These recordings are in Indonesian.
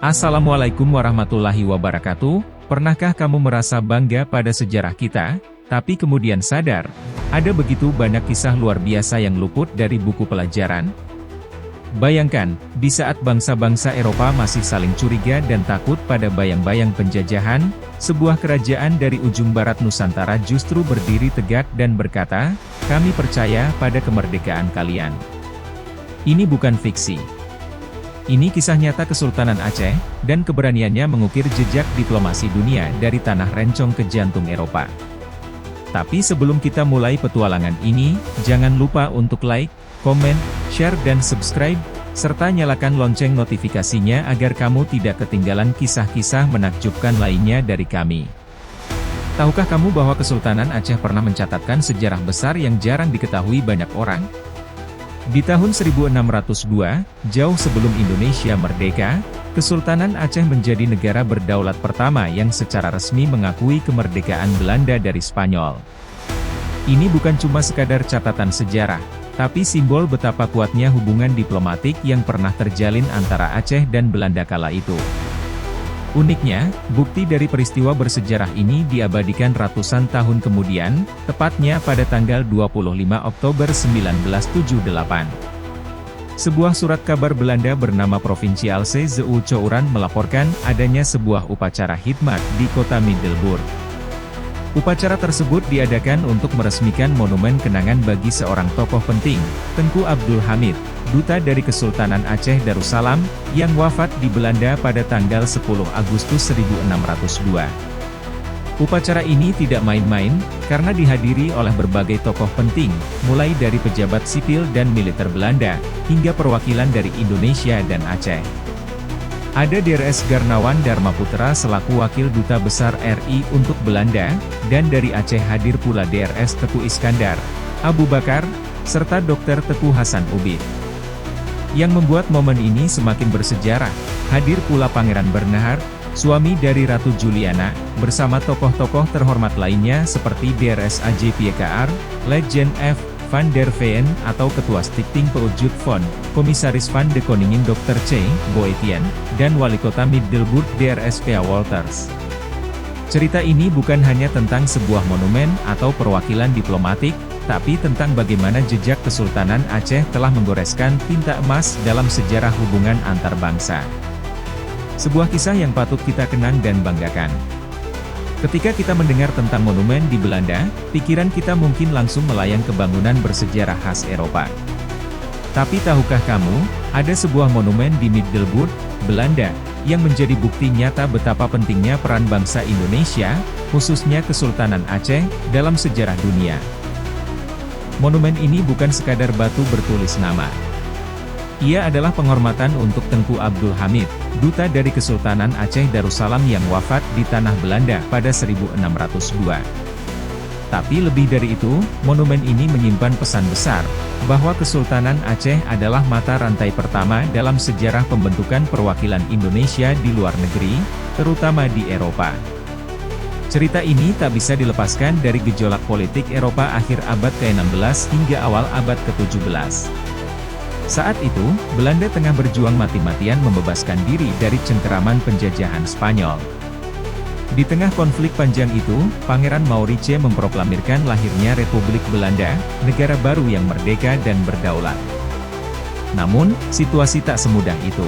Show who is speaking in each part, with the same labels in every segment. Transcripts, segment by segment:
Speaker 1: Assalamualaikum warahmatullahi wabarakatuh. Pernahkah kamu merasa bangga pada sejarah kita, tapi kemudian sadar, ada begitu banyak kisah luar biasa yang luput dari buku pelajaran? Bayangkan, di saat bangsa-bangsa Eropa masih saling curiga dan takut pada bayang-bayang penjajahan, sebuah kerajaan dari ujung barat Nusantara justru berdiri tegak dan berkata, "Kami percaya pada kemerdekaan kalian." Ini bukan fiksi. Ini kisah nyata Kesultanan Aceh, dan keberaniannya mengukir jejak diplomasi dunia dari tanah rencong ke jantung Eropa. Tapi sebelum kita mulai petualangan ini, jangan lupa untuk like, komen, share dan subscribe, serta nyalakan lonceng notifikasinya agar kamu tidak ketinggalan kisah-kisah menakjubkan lainnya dari kami. Tahukah kamu bahwa Kesultanan Aceh pernah mencatatkan sejarah besar yang jarang diketahui banyak orang? Di tahun 1602, jauh sebelum Indonesia merdeka, Kesultanan Aceh menjadi negara berdaulat pertama yang secara resmi mengakui kemerdekaan Belanda dari Spanyol. Ini bukan cuma sekadar catatan sejarah, tapi simbol betapa kuatnya hubungan diplomatik yang pernah terjalin antara Aceh dan Belanda kala itu. Uniknya, bukti dari peristiwa bersejarah ini diabadikan ratusan tahun kemudian, tepatnya pada tanggal 25 Oktober 1978. Sebuah surat kabar Belanda bernama Provinciaalse Zeeuwcoeuran melaporkan adanya sebuah upacara khidmat di kota Middelburg. Upacara tersebut diadakan untuk meresmikan monumen kenangan bagi seorang tokoh penting, Tengku Abdul Hamid, duta dari Kesultanan Aceh Darussalam, yang wafat di Belanda pada tanggal 10 Agustus 1602. Upacara ini tidak main-main, karena dihadiri oleh berbagai tokoh penting, mulai dari pejabat sipil dan militer Belanda, hingga perwakilan dari Indonesia dan Aceh. Ada Drs Garnawan Dharma Putra selaku Wakil Duta Besar RI untuk Belanda, dan dari Aceh hadir pula Drs Teku Iskandar, Abu Bakar, serta Dr. Teku Hasan Ubid. Yang membuat momen ini semakin bersejarah, hadir pula Pangeran Bernhard, suami dari Ratu Juliana, bersama tokoh-tokoh terhormat lainnya seperti Drs A.J. Piekar, Legend F. Van der Veen atau Ketua Stichting Peujut Fond, Komisaris Van de Koningin Dr. C. Boetienne, dan Wali Kota Middelburg Drs. P.A. Wolters. Cerita ini bukan hanya tentang sebuah monumen atau perwakilan diplomatik, tapi tentang bagaimana jejak Kesultanan Aceh telah menggoreskan tinta emas dalam sejarah hubungan antar bangsa. Sebuah kisah yang patut kita kenang dan banggakan. Ketika kita mendengar tentang monumen di Belanda, pikiran kita mungkin langsung melayang ke bangunan bersejarah khas Eropa. Tapi tahukah kamu, ada sebuah monumen di Middelburg, Belanda, yang menjadi bukti nyata betapa pentingnya peran bangsa Indonesia, khususnya Kesultanan Aceh, dalam sejarah dunia. Monumen ini bukan sekadar batu bertulis nama. Ia adalah penghormatan untuk Tengku Abdul Hamid, duta dari Kesultanan Aceh Darussalam yang wafat di tanah Belanda pada 1602. Tapi lebih dari itu, monumen ini menyimpan pesan besar, bahwa Kesultanan Aceh adalah mata rantai pertama dalam sejarah pembentukan perwakilan Indonesia di luar negeri, terutama di Eropa. Cerita ini tak bisa dilepaskan dari gejolak politik Eropa akhir abad ke-16 hingga awal abad ke-17. Saat itu, Belanda tengah berjuang mati-matian membebaskan diri dari cengkeraman penjajahan Spanyol. Di tengah konflik panjang itu, Pangeran Maurice memproklamirkan lahirnya Republik Belanda, negara baru yang merdeka dan berdaulat. Namun, situasi tak semudah itu.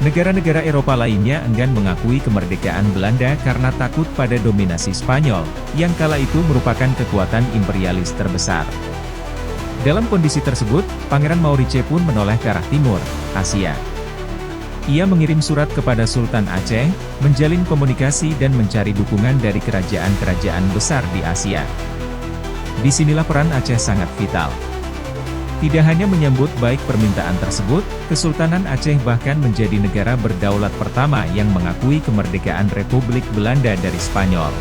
Speaker 1: Negara-negara Eropa lainnya enggan mengakui kemerdekaan Belanda karena takut pada dominasi Spanyol, yang kala itu merupakan kekuatan imperialis terbesar. Dalam kondisi tersebut, Pangeran Maurice pun menoleh ke arah timur, Asia. Ia mengirim surat kepada Sultan Aceh, menjalin komunikasi dan mencari dukungan dari kerajaan-kerajaan besar di Asia. Disinilah peran Aceh sangat vital. Tidak hanya menyambut baik permintaan tersebut, Kesultanan Aceh bahkan menjadi negara berdaulat pertama yang mengakui kemerdekaan Republik Belanda dari Spanyol.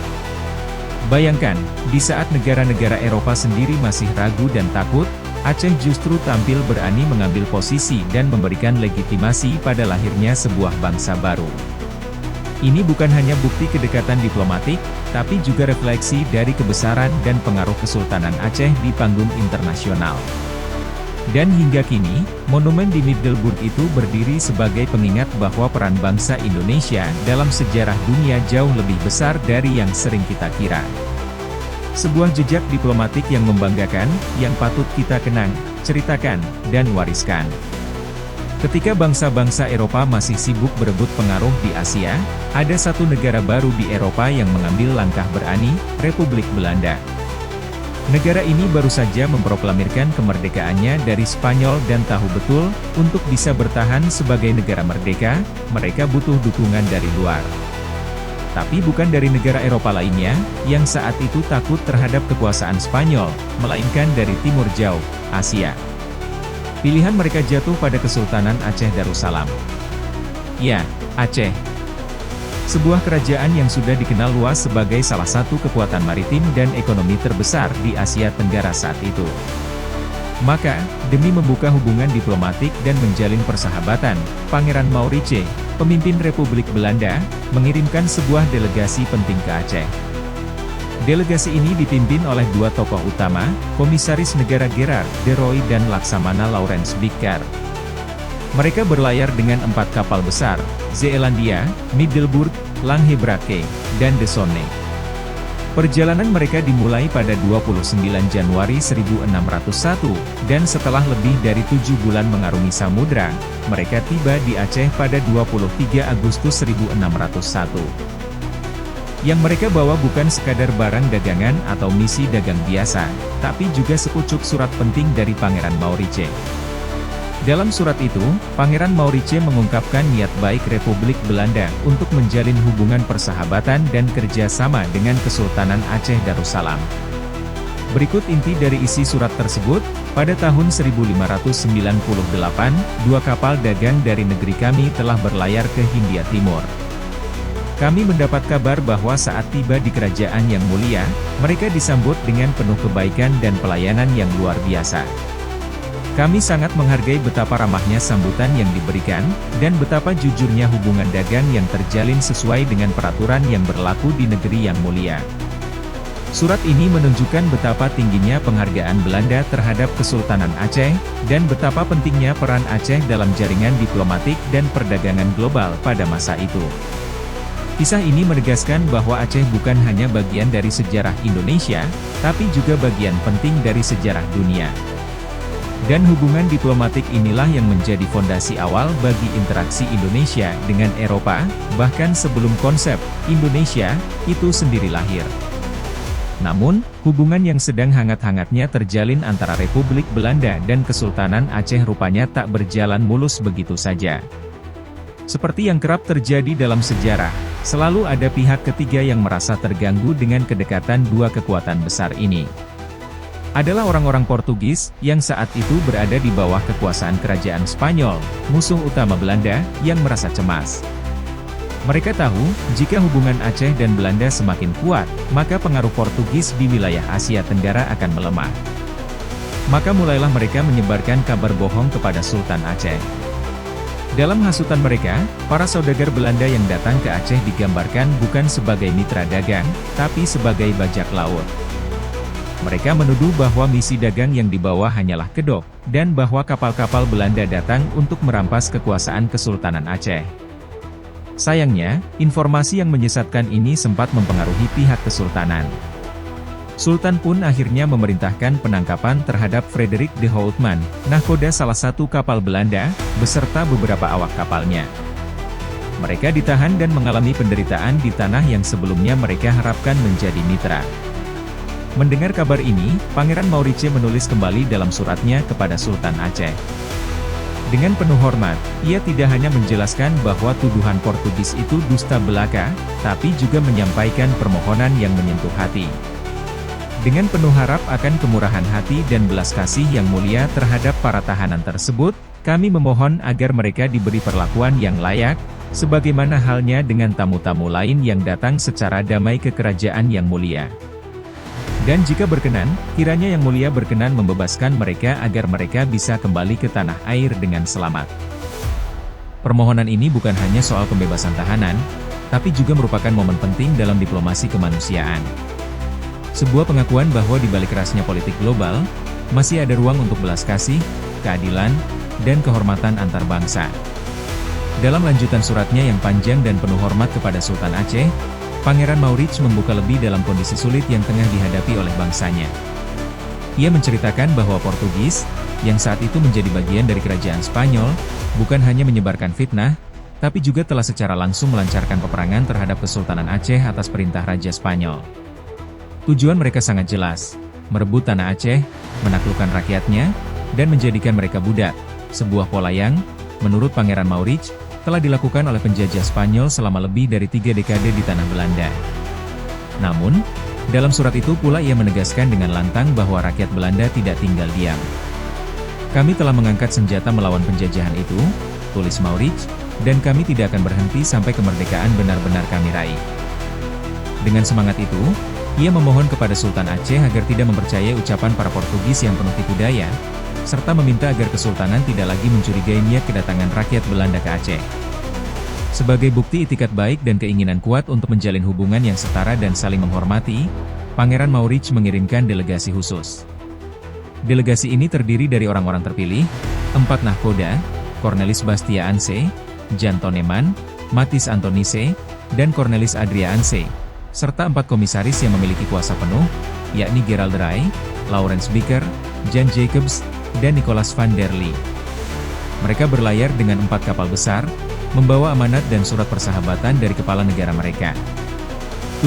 Speaker 1: Bayangkan, di saat negara-negara Eropa sendiri masih ragu dan takut, Aceh justru tampil berani mengambil posisi dan memberikan legitimasi pada lahirnya sebuah bangsa baru. Ini bukan hanya bukti kedekatan diplomatik, tapi juga refleksi dari kebesaran dan pengaruh Kesultanan Aceh di panggung internasional. Dan hingga kini, monumen di Middelburg itu berdiri sebagai pengingat bahwa peran bangsa Indonesia dalam sejarah dunia jauh lebih besar dari yang sering kita kira. Sebuah jejak diplomatik yang membanggakan, yang patut kita kenang, ceritakan, dan wariskan. Ketika bangsa-bangsa Eropa masih sibuk berebut pengaruh di Asia, ada satu negara baru di Eropa yang mengambil langkah berani, Republik Belanda. Negara ini baru saja memproklamirkan kemerdekaannya dari Spanyol dan tahu betul, untuk bisa bertahan sebagai negara merdeka, mereka butuh dukungan dari luar. Tapi bukan dari negara Eropa lainnya, yang saat itu takut terhadap kekuasaan Spanyol, melainkan dari timur jauh, Asia. Pilihan mereka jatuh pada Kesultanan Aceh Darussalam. Ya, Aceh. Sebuah kerajaan yang sudah dikenal luas sebagai salah satu kekuatan maritim dan ekonomi terbesar di Asia Tenggara saat itu. Maka, demi membuka hubungan diplomatik dan menjalin persahabatan, Pangeran Maurice, pemimpin Republik Belanda, mengirimkan sebuah delegasi penting ke Aceh. Delegasi ini dipimpin oleh dua tokoh utama, Komisaris Negara Gerard de Rooy dan Laksamana Laurens Bickar. Mereka berlayar dengan 4 kapal besar, Zeelandia, Middelburg, Langhebrake, dan De Sonne. Perjalanan mereka dimulai pada 29 Januari 1601, dan setelah lebih dari 7 bulan mengarungi samudra, mereka tiba di Aceh pada 23 Agustus 1601. Yang mereka bawa bukan sekadar barang dagangan atau misi dagang biasa, tapi juga sepucuk surat penting dari Pangeran Maurice. Dalam surat itu, Pangeran Maurice mengungkapkan niat baik Republik Belanda untuk menjalin hubungan persahabatan dan kerjasama dengan Kesultanan Aceh Darussalam. Berikut inti dari isi surat tersebut. Pada tahun 1598, 2 kapal dagang dari negeri kami telah berlayar ke Hindia Timur. Kami mendapat kabar bahwa saat tiba di kerajaan yang mulia, mereka disambut dengan penuh kebaikan dan pelayanan yang luar biasa. Kami sangat menghargai betapa ramahnya sambutan yang diberikan, dan betapa jujurnya hubungan dagang yang terjalin sesuai dengan peraturan yang berlaku di negeri yang mulia. Surat ini menunjukkan betapa tingginya penghargaan Belanda terhadap Kesultanan Aceh, dan betapa pentingnya peran Aceh dalam jaringan diplomatik dan perdagangan global pada masa itu. Kisah ini menegaskan bahwa Aceh bukan hanya bagian dari sejarah Indonesia, tapi juga bagian penting dari sejarah dunia. Dan hubungan diplomatik inilah yang menjadi fondasi awal bagi interaksi Indonesia dengan Eropa, bahkan sebelum konsep Indonesia itu sendiri lahir. Namun, hubungan yang sedang hangat-hangatnya terjalin antara Republik Belanda dan Kesultanan Aceh rupanya tak berjalan mulus begitu saja. Seperti yang kerap terjadi dalam sejarah, selalu ada pihak ketiga yang merasa terganggu dengan kedekatan dua kekuatan besar ini. Adalah orang-orang Portugis, yang saat itu berada di bawah kekuasaan kerajaan Spanyol, musuh utama Belanda, yang merasa cemas. Mereka tahu, jika hubungan Aceh dan Belanda semakin kuat, maka pengaruh Portugis di wilayah Asia Tenggara akan melemah. Maka mulailah mereka menyebarkan kabar bohong kepada Sultan Aceh. Dalam hasutan mereka, para saudagar Belanda yang datang ke Aceh digambarkan bukan sebagai mitra dagang, tapi sebagai bajak laut. Mereka menuduh bahwa misi dagang yang dibawa hanyalah kedok, dan bahwa kapal-kapal Belanda datang untuk merampas kekuasaan Kesultanan Aceh. Sayangnya, informasi yang menyesatkan ini sempat mempengaruhi pihak kesultanan. Sultan pun akhirnya memerintahkan penangkapan terhadap Frederik de Houtman, nahkoda salah satu kapal Belanda, beserta beberapa awak kapalnya. Mereka ditahan dan mengalami penderitaan di tanah yang sebelumnya mereka harapkan menjadi mitra. Mendengar kabar ini, Pangeran Maurice menulis kembali dalam suratnya kepada Sultan Aceh. Dengan penuh hormat, ia tidak hanya menjelaskan bahwa tuduhan Portugis itu dusta belaka, tapi juga menyampaikan permohonan yang menyentuh hati. Dengan penuh harap akan kemurahan hati dan belas kasih yang mulia terhadap para tahanan tersebut, kami memohon agar mereka diberi perlakuan yang layak, sebagaimana halnya dengan tamu-tamu lain yang datang secara damai ke kerajaan yang mulia. Dan jika berkenan, kiranya Yang Mulia berkenan membebaskan mereka agar mereka bisa kembali ke tanah air dengan selamat. Permohonan ini bukan hanya soal pembebasan tahanan, tapi juga merupakan momen penting dalam diplomasi kemanusiaan. Sebuah pengakuan bahwa di balik kerasnya politik global, masih ada ruang untuk belas kasih, keadilan, dan kehormatan antar bangsa. Dalam lanjutan suratnya yang panjang dan penuh hormat kepada Sultan Aceh, Pangeran Maurits membuka lebih dalam kondisi sulit yang tengah dihadapi oleh bangsanya. Ia menceritakan bahwa Portugis, yang saat itu menjadi bagian dari kerajaan Spanyol, bukan hanya menyebarkan fitnah, tapi juga telah secara langsung melancarkan peperangan terhadap Kesultanan Aceh atas perintah Raja Spanyol. Tujuan mereka sangat jelas, merebut tanah Aceh, menaklukkan rakyatnya, dan menjadikan mereka budak, sebuah pola yang, menurut Pangeran Maurits, telah dilakukan oleh penjajah Spanyol selama lebih dari 3 dekade di tanah Belanda. Namun, dalam surat itu pula ia menegaskan dengan lantang bahwa rakyat Belanda tidak tinggal diam. Kami telah mengangkat senjata melawan penjajahan itu, tulis Maurits, dan kami tidak akan berhenti sampai kemerdekaan benar-benar kami raih. Dengan semangat itu, ia memohon kepada Sultan Aceh agar tidak mempercayai ucapan para Portugis yang penuh tipu daya, serta meminta agar Kesultanan tidak lagi mencurigai niat kedatangan rakyat Belanda ke Aceh. Sebagai bukti itikat baik dan keinginan kuat untuk menjalin hubungan yang setara dan saling menghormati, Pangeran Maurits mengirimkan delegasi khusus. Delegasi ini terdiri dari orang-orang terpilih, 4 nahkoda, Cornelis Bastia Anse, Jan Toneman, Matis Antonise, dan Cornelis Adria Anse, serta 4 komisaris yang memiliki kuasa penuh, yakni Gerald Ray, Lawrence Bicker, Jan Jacobs, dan Nicolas van der Lee. Mereka berlayar dengan 4 kapal besar, membawa amanat dan surat persahabatan dari kepala negara mereka.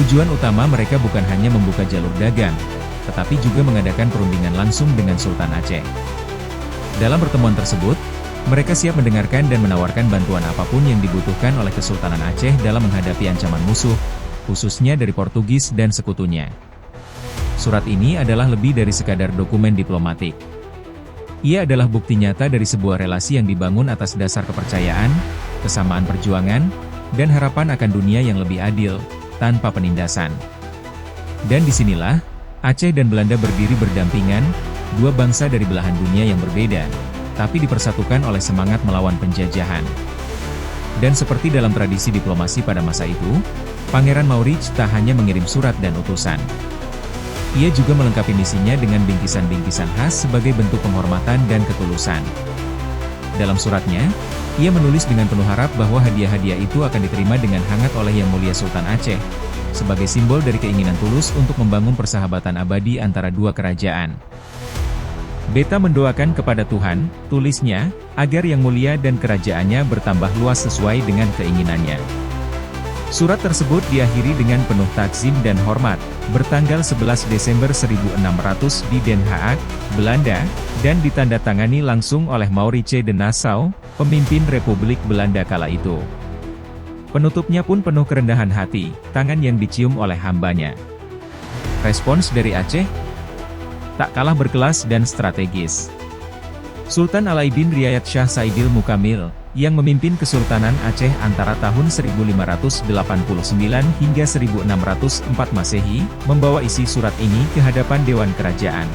Speaker 1: Tujuan utama mereka bukan hanya membuka jalur dagang, tetapi juga mengadakan perundingan langsung dengan Sultan Aceh. Dalam pertemuan tersebut, mereka siap mendengarkan dan menawarkan bantuan apapun yang dibutuhkan oleh Kesultanan Aceh dalam menghadapi ancaman musuh, khususnya dari Portugis dan sekutunya. Surat ini adalah lebih dari sekadar dokumen diplomatik. Ia adalah bukti nyata dari sebuah relasi yang dibangun atas dasar kepercayaan, kesamaan perjuangan, dan harapan akan dunia yang lebih adil, tanpa penindasan. Dan disinilah, Aceh dan Belanda berdiri berdampingan, dua bangsa dari belahan dunia yang berbeda, tapi dipersatukan oleh semangat melawan penjajahan. Dan seperti dalam tradisi diplomasi pada masa itu, Pangeran Maurits tak hanya mengirim surat dan utusan. Ia juga melengkapi misinya dengan bingkisan-bingkisan khas sebagai bentuk penghormatan dan ketulusan. Dalam suratnya, ia menulis dengan penuh harap bahwa hadiah-hadiah itu akan diterima dengan hangat oleh Yang Mulia Sultan Aceh, sebagai simbol dari keinginan tulus untuk membangun persahabatan abadi antara dua kerajaan. Beta mendoakan kepada Tuhan, tulisnya, agar Yang Mulia dan kerajaannya bertambah luas sesuai dengan keinginannya. Surat tersebut diakhiri dengan penuh takzim dan hormat, bertanggal 11 Desember 1600 di Den Haag, Belanda, dan ditandatangani langsung oleh Maurice de Nassau, pemimpin Republik Belanda kala itu. Penutupnya pun penuh kerendahan hati, tangan yang dicium oleh hambanya. Respons dari Aceh tak kalah berkelas dan strategis. Sultan Alaidin Riayat Shah Saidil Mukamil, yang memimpin Kesultanan Aceh antara tahun 1589 hingga 1604 Masehi, membawa isi surat ini ke hadapan Dewan Kerajaan.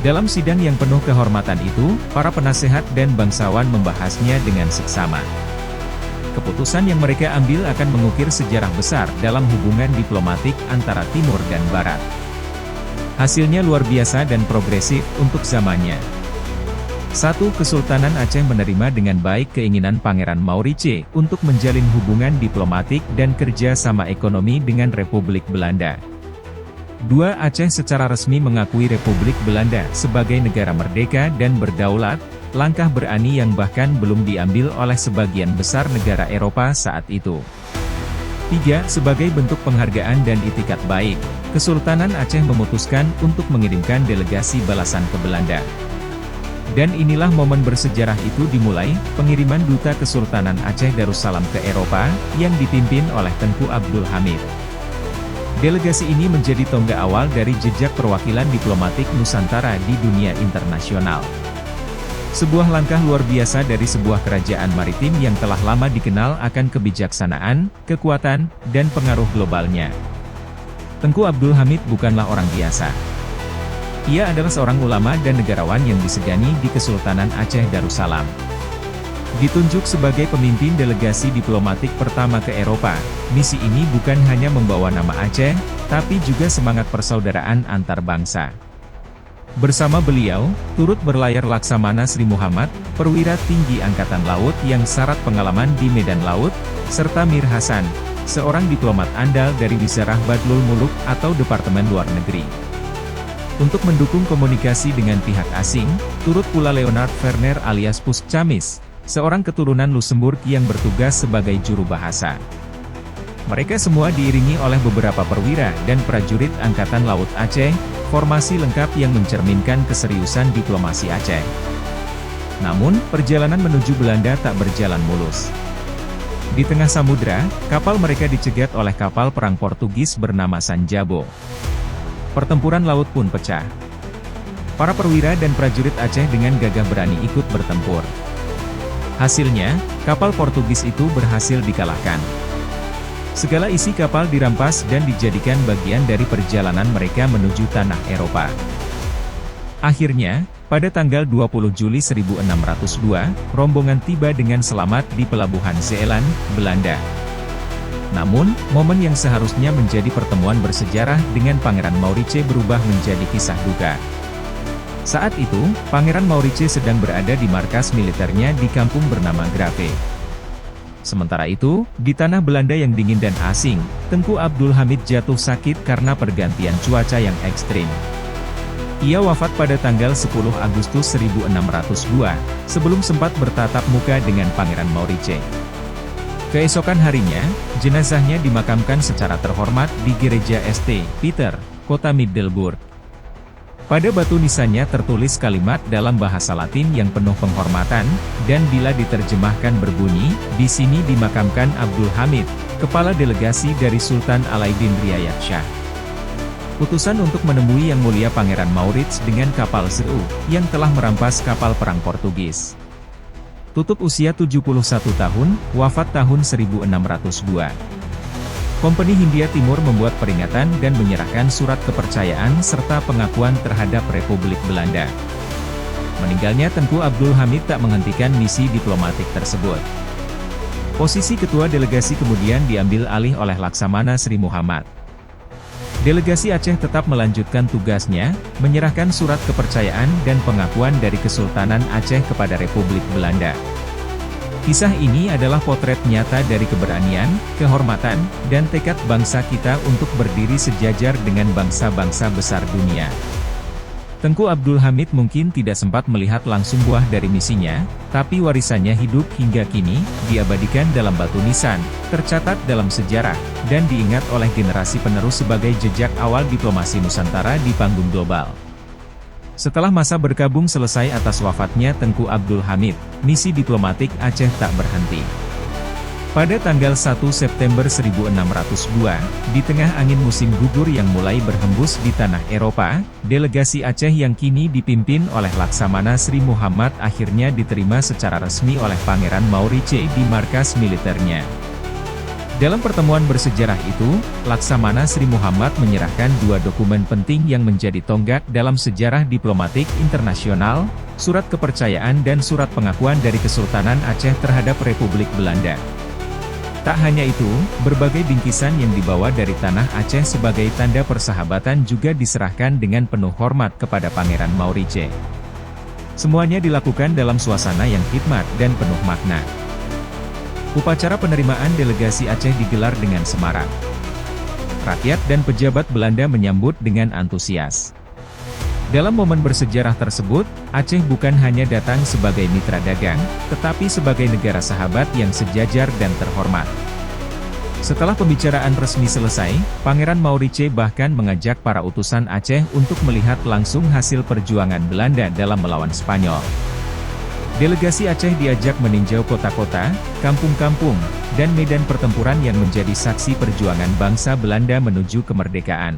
Speaker 1: Dalam sidang yang penuh kehormatan itu, para penasehat dan bangsawan membahasnya dengan seksama. Keputusan yang mereka ambil akan mengukir sejarah besar dalam hubungan diplomatik antara Timur dan Barat. Hasilnya luar biasa dan progresif untuk zamannya. 1. Kesultanan Aceh menerima dengan baik keinginan Pangeran Maurice untuk menjalin hubungan diplomatik dan kerja sama ekonomi dengan Republik Belanda. 2. Aceh secara resmi mengakui Republik Belanda sebagai negara merdeka dan berdaulat, langkah berani yang bahkan belum diambil oleh sebagian besar negara Eropa saat itu. 3. Sebagai bentuk penghargaan dan itikat baik, Kesultanan Aceh memutuskan untuk mengirimkan delegasi balasan ke Belanda. Dan inilah momen bersejarah itu dimulai, pengiriman Duta Kesultanan Aceh Darussalam ke Eropa, yang dipimpin oleh Tengku Abdul Hamid. Delegasi ini menjadi tonggak awal dari jejak perwakilan diplomatik Nusantara di dunia internasional. Sebuah langkah luar biasa dari sebuah kerajaan maritim yang telah lama dikenal akan kebijaksanaan, kekuatan, dan pengaruh globalnya. Tengku Abdul Hamid bukanlah orang biasa. Ia adalah seorang ulama dan negarawan yang disegani di Kesultanan Aceh Darussalam. Ditunjuk sebagai pemimpin delegasi diplomatik pertama ke Eropa, misi ini bukan hanya membawa nama Aceh, tapi juga semangat persaudaraan antar bangsa. Bersama beliau, turut berlayar Laksamana Sri Muhammad, perwira tinggi Angkatan Laut yang syarat pengalaman di medan laut, serta Mir Hasan, seorang diplomat andal dari Wizarah Badlul Muluk atau Departemen Luar Negeri. Untuk mendukung komunikasi dengan pihak asing, turut pula Leonard Werner alias Pus Camis, seorang keturunan Luxembourg yang bertugas sebagai juru bahasa. Mereka semua diiringi oleh beberapa perwira dan prajurit Angkatan Laut Aceh, formasi lengkap yang mencerminkan keseriusan diplomasi Aceh. Namun, perjalanan menuju Belanda tak berjalan mulus. Di tengah samudra, kapal mereka dicegat oleh kapal perang Portugis bernama Sanjabo. Pertempuran laut pun pecah. Para perwira dan prajurit Aceh dengan gagah berani ikut bertempur. Hasilnya, kapal Portugis itu berhasil dikalahkan. Segala isi kapal dirampas dan dijadikan bagian dari perjalanan mereka menuju tanah Eropa. Akhirnya, pada tanggal 20 Juli 1602, rombongan tiba dengan selamat di pelabuhan Zeeland, Belanda. Namun, momen yang seharusnya menjadi pertemuan bersejarah dengan Pangeran Maurice berubah menjadi kisah duka. Saat itu, Pangeran Maurice sedang berada di markas militernya di kampung bernama Grave. Sementara itu, di tanah Belanda yang dingin dan asing, Tengku Abdul Hamid jatuh sakit karena pergantian cuaca yang ekstrim. Ia wafat pada tanggal 10 Agustus 1602, sebelum sempat bertatap muka dengan Pangeran Maurice. Keesokan harinya, jenazahnya dimakamkan secara terhormat di Gereja St. Peter, kota Middelburg. Pada batu nisannya tertulis kalimat dalam bahasa Latin yang penuh penghormatan, dan bila diterjemahkan berbunyi, "Di sini dimakamkan Abdul Hamid, kepala delegasi dari Sultan Alaidin Riayat Shah." Putusan untuk menemui Yang Mulia Pangeran Maurits dengan kapal Zeu, yang telah merampas kapal perang Portugis. Tutup usia 71 tahun, wafat tahun 1602. Kompeni Hindia Timur membuat peringatan dan menyerahkan surat kepercayaan serta pengakuan terhadap Republik Belanda. Meninggalnya Tengku Abdul Hamid tak menghentikan misi diplomatik tersebut. Posisi ketua delegasi kemudian diambil alih oleh Laksamana Sri Muhammad. Delegasi Aceh tetap melanjutkan tugasnya, menyerahkan surat kepercayaan dan pengakuan dari Kesultanan Aceh kepada Republik Belanda. Kisah ini adalah potret nyata dari keberanian, kehormatan, dan tekad bangsa kita untuk berdiri sejajar dengan bangsa-bangsa besar dunia. Tengku Abdul Hamid mungkin tidak sempat melihat langsung buah dari misinya, tapi warisannya hidup hingga kini, diabadikan dalam batu nisan, tercatat dalam sejarah, dan diingat oleh generasi penerus sebagai jejak awal diplomasi Nusantara di panggung global. Setelah masa berkabung selesai atas wafatnya Tengku Abdul Hamid, misi diplomatik Aceh tak berhenti. Pada tanggal 1 September 1602, di tengah angin musim gugur yang mulai berhembus di tanah Eropa, delegasi Aceh yang kini dipimpin oleh Laksamana Sri Muhammad akhirnya diterima secara resmi oleh Pangeran Maurice di markas militernya. Dalam pertemuan bersejarah itu, Laksamana Sri Muhammad menyerahkan dua dokumen penting yang menjadi tonggak dalam sejarah diplomatik internasional, surat kepercayaan dan surat pengakuan dari Kesultanan Aceh terhadap Republik Belanda. Tak hanya itu, berbagai bingkisan yang dibawa dari tanah Aceh sebagai tanda persahabatan juga diserahkan dengan penuh hormat kepada Pangeran Maurice. Semuanya dilakukan dalam suasana yang khidmat dan penuh makna. Upacara penerimaan delegasi Aceh digelar dengan semarak. Rakyat dan pejabat Belanda menyambut dengan antusias. Dalam momen bersejarah tersebut, Aceh bukan hanya datang sebagai mitra dagang, tetapi sebagai negara sahabat yang sejajar dan terhormat. Setelah pembicaraan resmi selesai, Pangeran Maurice bahkan mengajak para utusan Aceh untuk melihat langsung hasil perjuangan Belanda dalam melawan Spanyol. Delegasi Aceh diajak meninjau kota-kota, kampung-kampung, dan medan pertempuran yang menjadi saksi perjuangan bangsa Belanda menuju kemerdekaan.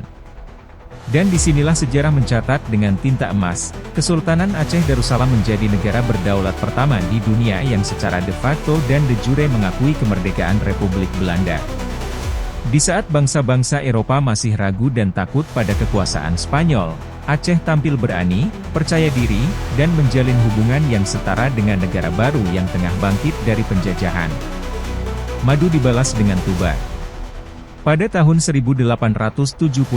Speaker 1: Dan disinilah sejarah mencatat dengan tinta emas, Kesultanan Aceh Darussalam menjadi negara berdaulat pertama di dunia yang secara de facto dan de jure mengakui kemerdekaan Republik Belanda. Di saat bangsa-bangsa Eropa masih ragu dan takut pada kekuasaan Spanyol, Aceh tampil berani, percaya diri, dan menjalin hubungan yang setara dengan negara baru yang tengah bangkit dari penjajahan. Madu dibalas dengan tuba. Pada tahun 1872,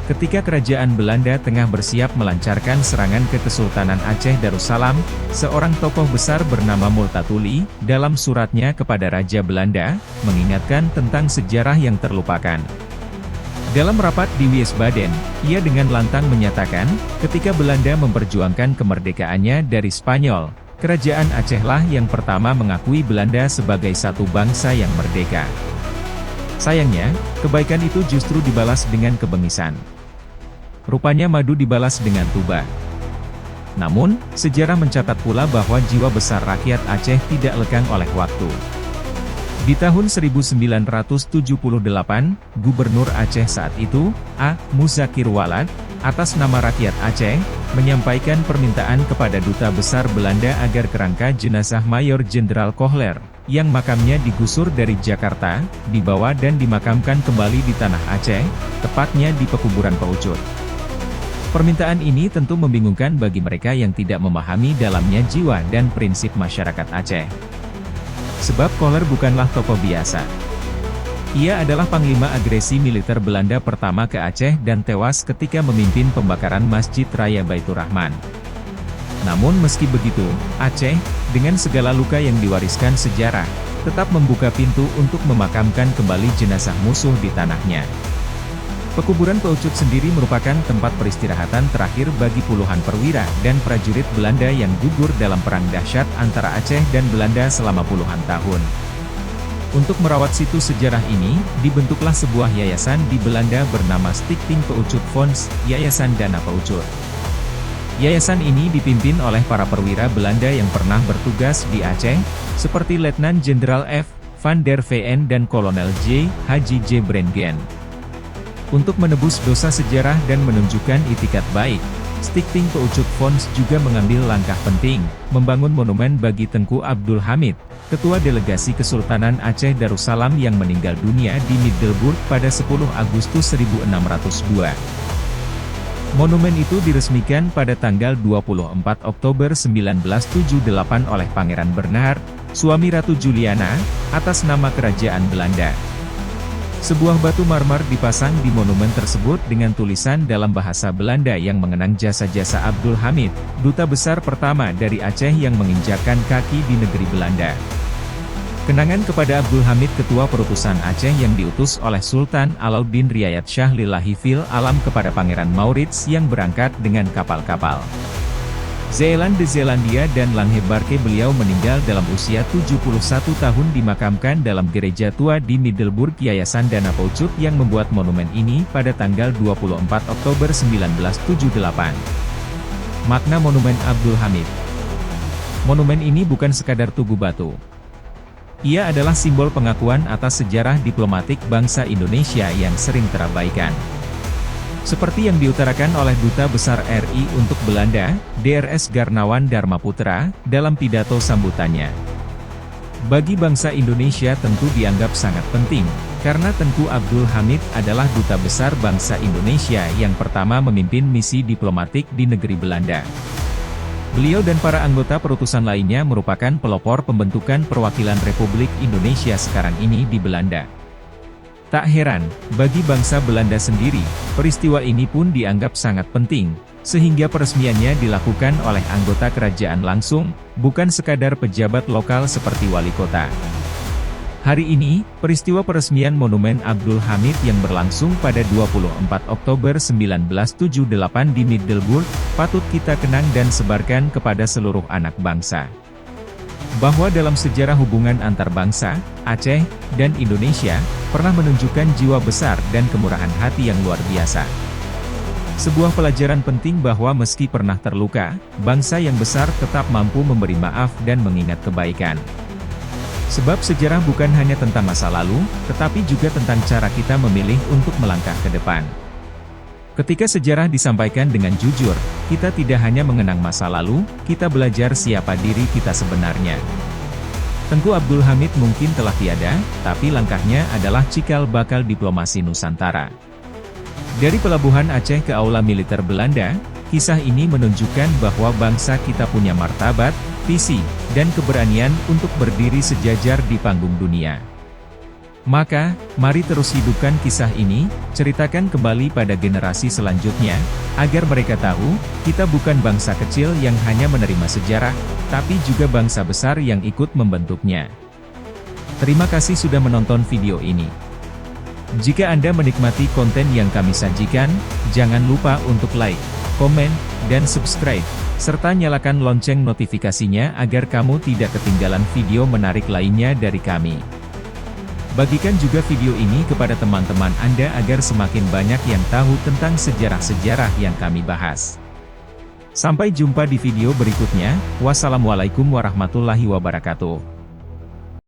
Speaker 1: ketika kerajaan Belanda tengah bersiap melancarkan serangan ke Kesultanan Aceh Darussalam, seorang tokoh besar bernama Multatuli, dalam suratnya kepada Raja Belanda, mengingatkan tentang sejarah yang terlupakan. Dalam rapat di Wiesbaden, ia dengan lantang menyatakan, ketika Belanda memperjuangkan kemerdekaannya dari Spanyol, kerajaan Acehlah yang pertama mengakui Belanda sebagai satu bangsa yang merdeka. Sayangnya, kebaikan itu justru dibalas dengan kebengisan. Rupanya madu dibalas dengan tuba. Namun, sejarah mencatat pula bahwa jiwa besar rakyat Aceh tidak lekang oleh waktu. Di tahun 1978, Gubernur Aceh saat itu, A. Muzakir Walad, atas nama rakyat Aceh, menyampaikan permintaan kepada Duta Besar Belanda agar kerangka jenazah Mayor Jenderal Kohler, yang makamnya digusur dari Jakarta, dibawa dan dimakamkan kembali di tanah Aceh, tepatnya di pekuburan Peucut. Permintaan ini tentu membingungkan bagi mereka yang tidak memahami dalamnya jiwa dan prinsip masyarakat Aceh. Sebab Kohler bukanlah tokoh biasa. Ia adalah panglima agresi militer Belanda pertama ke Aceh dan tewas ketika memimpin pembakaran Masjid Raya Baitur Rahman. Namun meski begitu, Aceh, dengan segala luka yang diwariskan sejarah, tetap membuka pintu untuk memakamkan kembali jenazah musuh di tanahnya. Pekuburan Peucut sendiri merupakan tempat peristirahatan terakhir bagi puluhan perwira dan prajurit Belanda yang gugur dalam perang dahsyat antara Aceh dan Belanda selama puluhan tahun. Untuk merawat situs sejarah ini, dibentuklah sebuah yayasan di Belanda bernama Stichting Peucut Fonds, Yayasan Dana Peucut. Yayasan ini dipimpin oleh para perwira Belanda yang pernah bertugas di Aceh, seperti Letnan Jenderal F. van der Veen dan Kolonel J. Haji J. Brengen. Untuk menebus dosa sejarah dan menunjukkan itikat baik, Stichting Peucut Fonds juga mengambil langkah penting, membangun monumen bagi Tengku Abdul Hamid, Ketua Delegasi Kesultanan Aceh Darussalam yang meninggal dunia di Middelburg pada 10 Agustus 1602. Monumen itu diresmikan pada tanggal 24 Oktober 1978 oleh Pangeran Bernhard, suami Ratu Juliana, atas nama Kerajaan Belanda. Sebuah batu marmer dipasang di monumen tersebut dengan tulisan dalam bahasa Belanda yang mengenang jasa-jasa Abdul Hamid, duta besar pertama dari Aceh yang menginjakkan kaki di negeri Belanda. Kenangan kepada Abdul Hamid, ketua perutusan Aceh yang diutus oleh Sultan Alauddin Riayat Shah Lillahi fil Alam kepada Pangeran Maurits yang berangkat dengan kapal-kapal Zeeland de Zeelandia dan Langhebarke. Beliau meninggal dalam usia 71 tahun dimakamkan dalam gereja tua di Middelburg. Yayasan Dana Peucut yang membuat monumen ini pada tanggal 24 Oktober 1978. Makna Monumen Abdul Hamid. Monumen ini bukan sekadar tugu batu. Ia adalah simbol pengakuan atas sejarah diplomatik bangsa Indonesia yang sering terabaikan. Seperti yang diutarakan oleh Duta Besar RI untuk Belanda, Drs Garnawan Dharmaputra, dalam pidato sambutannya. Bagi bangsa Indonesia tentu dianggap sangat penting, karena Tengku Abdul Hamid adalah Duta Besar bangsa Indonesia yang pertama memimpin misi diplomatik di negeri Belanda. Beliau dan para anggota perutusan lainnya merupakan pelopor pembentukan perwakilan Republik Indonesia sekarang ini di Belanda. Tak heran, bagi bangsa Belanda sendiri, peristiwa ini pun dianggap sangat penting, sehingga peresmiannya dilakukan oleh anggota kerajaan langsung, bukan sekadar pejabat lokal seperti wali kota. Hari ini, peristiwa peresmian Monumen Abdul Hamid yang berlangsung pada 24 Oktober 1978 di Middelburg, patut kita kenang dan sebarkan kepada seluruh anak bangsa. Bahwa dalam sejarah hubungan antar bangsa, Aceh, dan Indonesia, pernah menunjukkan jiwa besar dan kemurahan hati yang luar biasa. Sebuah pelajaran penting bahwa meski pernah terluka, bangsa yang besar tetap mampu memberi maaf dan mengingat kebaikan. Sebab sejarah bukan hanya tentang masa lalu, tetapi juga tentang cara kita memilih untuk melangkah ke depan. Ketika sejarah disampaikan dengan jujur, kita tidak hanya mengenang masa lalu, kita belajar siapa diri kita sebenarnya. Tengku Abdul Hamid mungkin telah tiada, tapi langkahnya adalah cikal bakal diplomasi Nusantara. Dari pelabuhan Aceh ke aula militer Belanda, kisah ini menunjukkan bahwa bangsa kita punya martabat, visi, dan keberanian untuk berdiri sejajar di panggung dunia. Maka, mari terus hidupkan kisah ini, ceritakan kembali pada generasi selanjutnya, agar mereka tahu, kita bukan bangsa kecil yang hanya menerima sejarah, tapi juga bangsa besar yang ikut membentuknya. Terima kasih sudah menonton video ini. Jika Anda menikmati konten yang kami sajikan, jangan lupa untuk like, komen, dan subscribe, serta nyalakan lonceng notifikasinya agar kamu tidak ketinggalan video menarik lainnya dari kami. Bagikan juga video ini kepada teman-teman Anda agar semakin banyak yang tahu tentang sejarah-sejarah yang kami bahas. Sampai jumpa di video berikutnya. Wassalamualaikum warahmatullahi wabarakatuh.